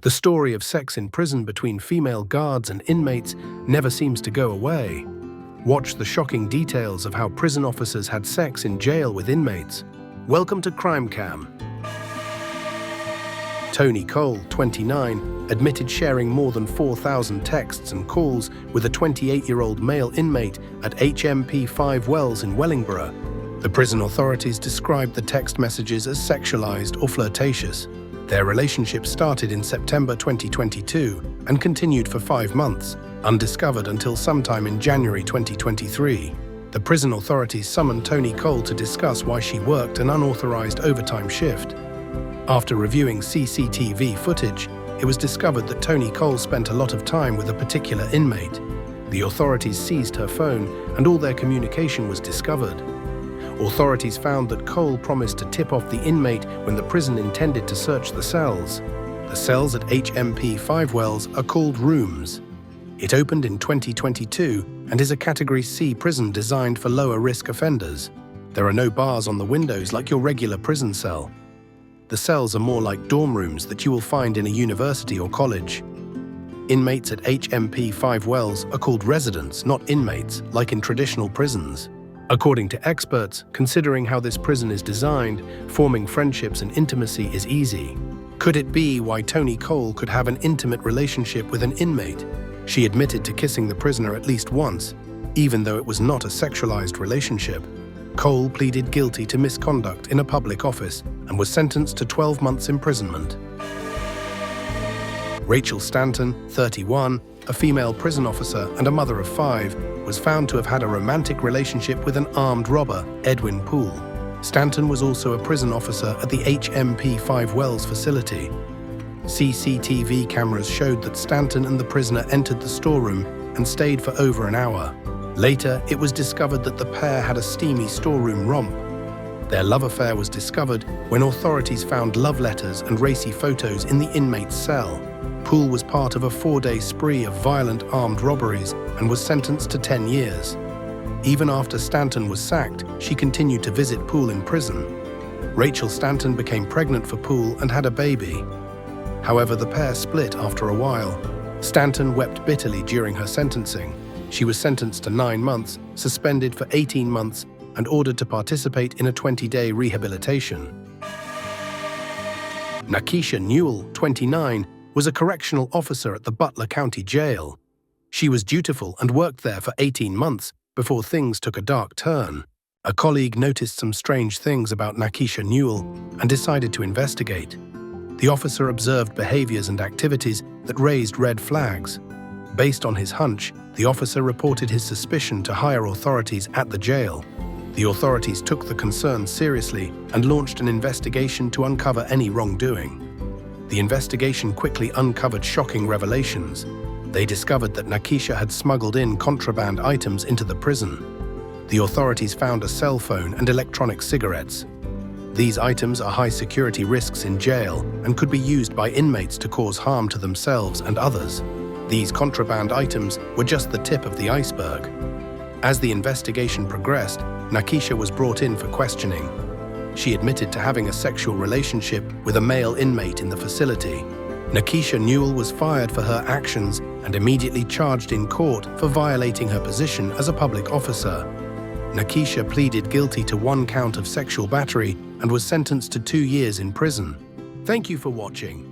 The story of sex in prison between female guards and inmates never seems to go away. Watch the shocking details of how prison officers had sex in jail with inmates. Welcome to Crime Cam. Tony Cole, 29, admitted sharing more than 4,000 texts and calls with a 28-year-old male inmate at HMP 5 Wells in Wellingborough. The prison authorities described the text messages as sexualized or flirtatious. Their relationship started in September 2022 and continued for 5 months, undiscovered until sometime in January 2023. The prison authorities summoned Tony Cole to discuss why she worked an unauthorized overtime shift. After reviewing CCTV footage, it was discovered that Tony Cole spent a lot of time with a particular inmate. The authorities seized her phone and all their communication was discovered. Authorities found that Cole promised to tip off the inmate when the prison intended to search the cells. The cells at HMP 5 Wells are called rooms. It opened in 2022 and is a Category C prison designed for lower-risk offenders. There are no bars on the windows like your regular prison cell. The cells are more like dorm rooms that you will find in a university or college. Inmates at HMP 5 Wells are called residents, not inmates, like in traditional prisons. According to experts, considering how this prison is designed, forming friendships and intimacy is easy. Could it be why Tony Cole could have an intimate relationship with an inmate? She admitted to kissing the prisoner at least once, even though it was not a sexualized relationship. Cole pleaded guilty to misconduct in a public office and was sentenced to 12 months imprisonment. Rachel Stanton, 31, a female prison officer and a mother of 5, was found to have had a romantic relationship with an armed robber, Edwin Poole. Stanton was also a prison officer at the HMP 5 Wells facility. CCTV cameras showed that Stanton and the prisoner entered the storeroom and stayed for over an hour. Later, it was discovered that the pair had a steamy storeroom romp. Their love affair was discovered when authorities found love letters and racy photos in the inmate's cell. Poole was part of a 4-day spree of violent armed robberies and was sentenced to 10 years. Even after Stanton was sacked, she continued to visit Poole in prison. Rachel Stanton became pregnant for Poole and had a baby. However, the pair split after a while. Stanton wept bitterly during her sentencing. She was sentenced to 9 months, suspended for 18 months, and ordered to participate in a 20-day rehabilitation. Nakisha Newell, 29, was a correctional officer at the Butler County Jail. She was dutiful and worked there for 18 months before things took a dark turn. A colleague noticed some strange things about Nakisha Newell and decided to investigate. The officer observed behaviors and activities that raised red flags. Based on his hunch, the officer reported his suspicion to higher authorities at the jail. The authorities took the concern seriously and launched an investigation to uncover any wrongdoing. The investigation quickly uncovered shocking revelations. They discovered that Nakisha had smuggled in contraband items into the prison. The authorities found a cell phone and electronic cigarettes. These items are high-security risks in jail and could be used by inmates to cause harm to themselves and others. These contraband items were just the tip of the iceberg. As the investigation progressed, Nakisha was brought in for questioning. She admitted to having a sexual relationship with a male inmate in the facility. Nakisha Newell was fired for her actions and immediately charged in court for violating her position as a public officer. Nakisha pleaded guilty to 1 count of sexual battery and was sentenced to 2 years in prison. Thank you for watching.